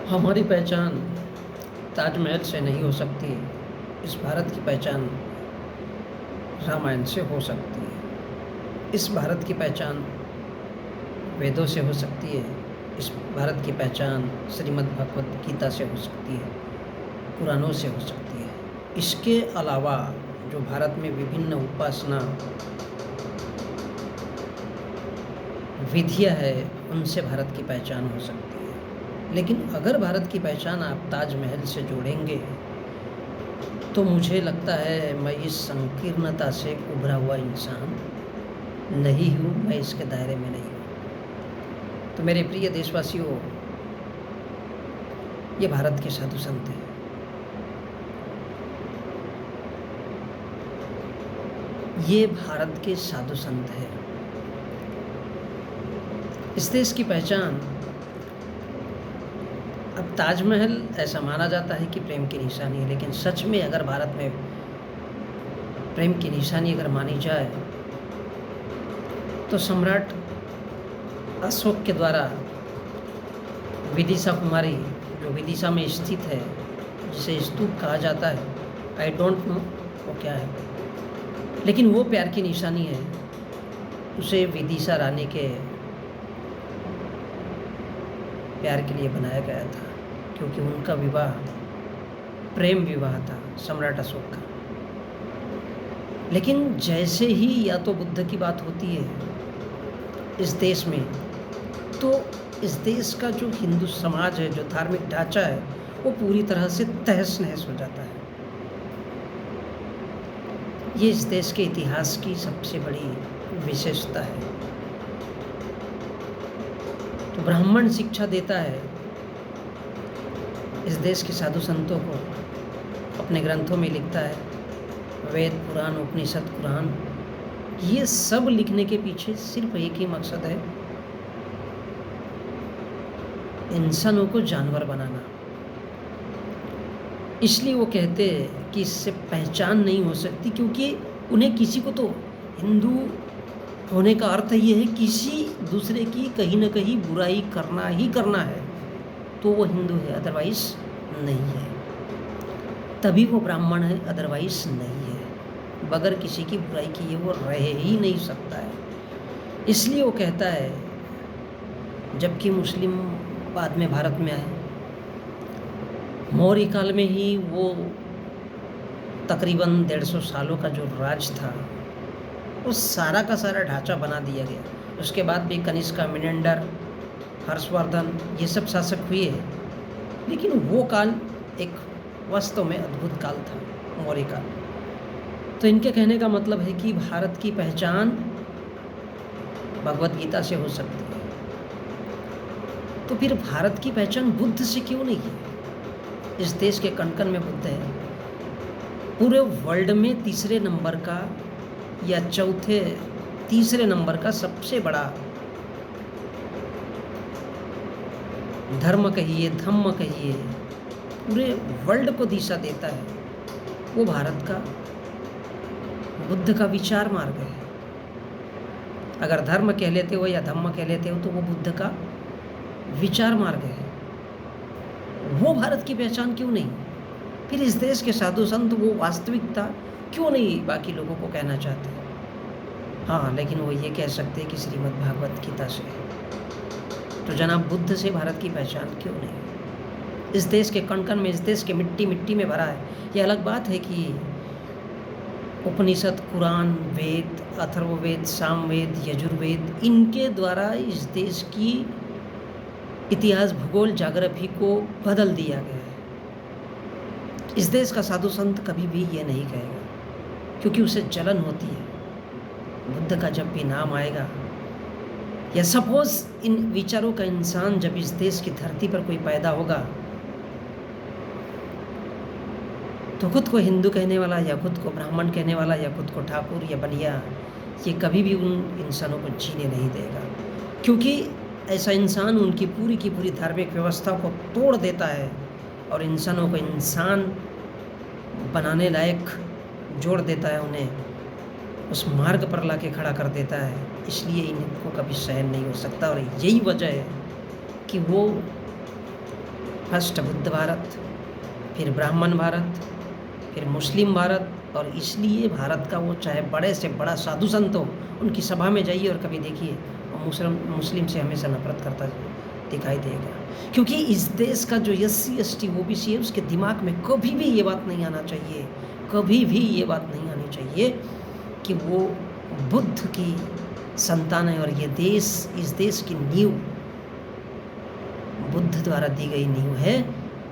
हमारी पहचान ताजमहल से नहीं हो सकती। इस भारत की पहचान रामायण से हो सकती है। इस भारत की पहचान वेदों से हो सकती है। इस भारत की पहचान श्रीमद् भगवत गीता से हो सकती है, पुराणों से हो सकती है। इसके अलावा जो भारत में विभिन्न उपासना विधियाँ है, उनसे भारत की पहचान हो सकती है। लेकिन अगर भारत की पहचान आप ताजमहल से जोड़ेंगे तो मुझे लगता है मैं इस संकीर्णता से उभरा हुआ इंसान नहीं हूँ, मैं इसके दायरे में नहीं हूँ। तो मेरे प्रिय देशवासियों, ये भारत के साधु संत हैं। ये भारत के साधु संत हैं। इस देश की पहचान, अब ताजमहल ऐसा माना जाता है कि प्रेम की निशानी है, लेकिन सच में अगर भारत में प्रेम की निशानी अगर मानी जाए तो सम्राट अशोक के द्वारा विदिशा कुमारी, जो विदिशा में स्थित है, जिसे स्तूप कहा जाता है, आई डोंट नो वो क्या है, लेकिन वो प्यार की निशानी है। उसे विदिशा रानी के प्यार के लिए बनाया गया था, क्योंकि उनका विवाह प्रेम विवाह था सम्राट अशोक का। लेकिन जैसे ही या तो बुद्ध की बात होती है इस देश में, तो इस देश का जो हिंदू समाज है, जो धार्मिक ढांचा है, वो पूरी तरह से तहस नहस हो जाता है। ये इस देश के इतिहास की सबसे बड़ी विशेषता है। तो ब्राह्मण शिक्षा देता है इस देश के साधु संतों को, अपने ग्रंथों में लिखता है, वेद, पुराण, उपनिषद, कुरान, ये सब लिखने के पीछे सिर्फ एक ही मकसद है, इंसानों को जानवर बनाना। इसलिए वो कहते हैं कि इससे पहचान नहीं हो सकती, क्योंकि उन्हें किसी को तो हिंदू होने का अर्थ ये है किसी दूसरे की कहीं ना कहीं बुराई करना ही करना है, तो वो हिंदू है, अदरवाइज नहीं है। तभी वो ब्राह्मण है, अदरवाइज नहीं है। बगैर किसी की बुराई किए वो रह ही नहीं सकता है। इसलिए वो कहता है, जबकि मुस्लिम बाद में भारत में आए, मौर्य काल में ही वो तकरीबन 150 सालों का जो राज था, वो सारा का सारा ढांचा बना दिया गया। उसके बाद भी कनिष्क, मिनेंडर, हर्षवर्धन, ये सब शासक हुए, लेकिन वो काल एक वास्तव में अद्भुत काल था, मौर्य काल। तो इनके कहने का मतलब है कि भारत की पहचान भगवत गीता से हो सकती है। तो फिर भारत की पहचान बुद्ध से क्यों नहीं है? इस देश के कण कण में बुद्ध है। पूरे वर्ल्ड में तीसरे नंबर का या तीसरे नंबर का सबसे बड़ा धर्म कहिए, धम्म कहिए, पूरे वर्ल्ड को दिशा देता है, वो भारत का बुद्ध का विचार मार्ग है। अगर धर्म कह लेते हो या धम्म कह लेते हो, तो वो बुद्ध का विचार मार्ग है। वो भारत की पहचान क्यों नहीं? फिर इस देश के साधु संत वो वास्तविकता क्यों नहीं बाकी लोगों को कहना चाहते? हाँ, लेकिन वो ये कह सकते हैं कि श्रीमद् भागवत गीता से। तो जनाब, बुद्ध से भारत की पहचान क्यों नहीं? इस देश के कण कण में, इस देश के मिट्टी मिट्टी में भरा है। ये अलग बात है कि उपनिषद, कुरान, वेद, अथर्ववेद, सामवेद, यजुर्वेद, इनके द्वारा इस देश की इतिहास, भूगोल, ज्योग्राफी को बदल दिया गया है। इस देश का साधु संत कभी भी ये नहीं कहेगा, क्योंकि उसे जलन होती है बुद्ध का जब भी नाम आएगा, या सपोज इन विचारों का इंसान जब इस देश की धरती पर कोई पैदा होगा, तो खुद को हिंदू कहने वाला या खुद को ब्राह्मण कहने वाला या खुद को ठाकुर या बनिया, ये कभी भी उन इंसानों को जीने नहीं देगा, क्योंकि ऐसा इंसान उनकी पूरी की पूरी धार्मिक व्यवस्था को तोड़ देता है और इंसानों को इंसान बनाने लायक जोड़ देता है, उन्हें उस मार्ग पर लाके खड़ा कर देता है। इसलिए इनको कभी सहन नहीं हो सकता, और यही वजह है कि वो फर्स्ट बुद्ध भारत, फिर ब्राह्मण भारत, फिर मुस्लिम भारत। और इसलिए भारत का वो चाहे बड़े से बड़ा साधु संत हो, उनकी सभा में जाइए और कभी देखिए वो मुस्लिम से हमेशा नफरत करता दिखाई देगा। क्योंकि इस देश का जो SC ST OBC है, उसके दिमाग में कभी भी ये बात नहीं आना चाहिए, कभी भी ये बात नहीं आनी चाहिए कि वो बुद्ध की संतान है और ये देश, इस देश की नींव बुद्ध द्वारा दी गई नींव है,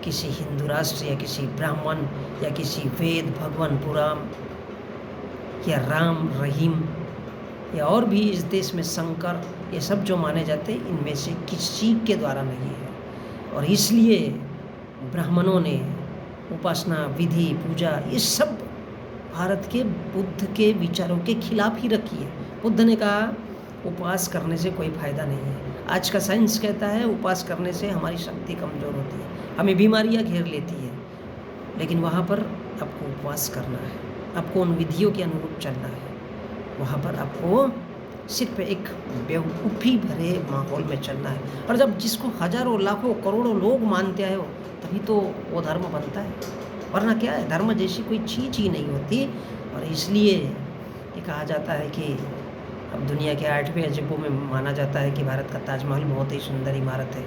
किसी हिंदू राष्ट्र या किसी ब्राह्मण या किसी वेद, भगवान, पुराण या राम, रहीम या और भी इस देश में शंकर, ये सब जो माने जाते हैं, इनमें से किसी के द्वारा नहीं है। और इसलिए ब्राह्मणों ने उपासना, विधि, पूजा, ये सब भारत के बुद्ध के विचारों के खिलाफ ही रखी है। बुद्ध ने कहा उपवास करने से कोई फ़ायदा नहीं है। आज का साइंस कहता है उपवास करने से हमारी शक्ति कमज़ोर होती है, हमें बीमारियां घेर लेती है। लेकिन वहाँ पर आपको उपवास करना है, आपको उन विधियों के अनुरूप चलना है। वहाँ पर आपको सिर्फ एक बेवकूफ़ी भरे माहौल में चलना है। और जब जिसको हज़ारों, लाखों, करोड़ों लोग मानते आए हो, तभी तो वो धर्म बनता है। वरना क्या है, धर्म जैसी कोई चीज़ ही नहीं होती। और इसलिए ये कहा जाता है कि अब दुनिया के 8वें अजूबों में माना जाता है कि भारत का ताजमहल बहुत ही सुंदर इमारत है।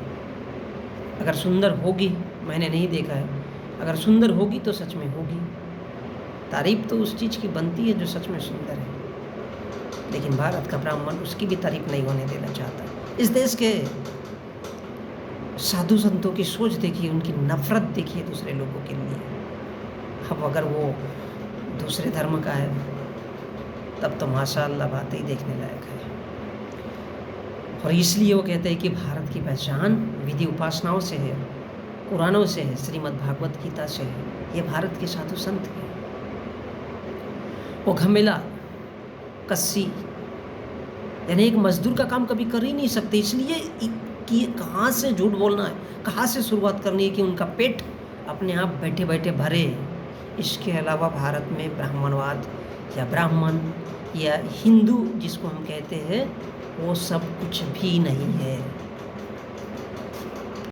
अगर सुंदर होगी, मैंने नहीं देखा है, अगर सुंदर होगी तो सच में होगी। तारीफ़ तो उस चीज़ की बनती है जो सच में सुंदर है। लेकिन भारत का ब्राह्मण उसकी भी तारीफ़ नहीं होने देना चाहता। इस देश के साधु संतों की सोच देखिए, उनकी नफ़रत देखिए दूसरे लोगों के लिए। अब अगर वो दूसरे धर्म का है तब तो माशाअल्लाह बात ही देखने लायक है। और इसलिए वो कहते हैं कि भारत की पहचान विधि उपासनाओं से है, कुरानों से है, श्रीमद् भागवत गीता से है। ये भारत के साधु संत हैं। वो घमेला, कस्सी, यानी एक मजदूर का काम कभी कर ही नहीं सकते। इसलिए कि कहाँ से झूठ बोलना है, कहाँ से शुरुआत करनी है कि उनका पेट अपने आप बैठे बैठे भरे। इसके अलावा भारत में ब्राह्मणवाद या ब्राह्मण या हिंदू जिसको हम कहते हैं, वो सब कुछ भी नहीं है।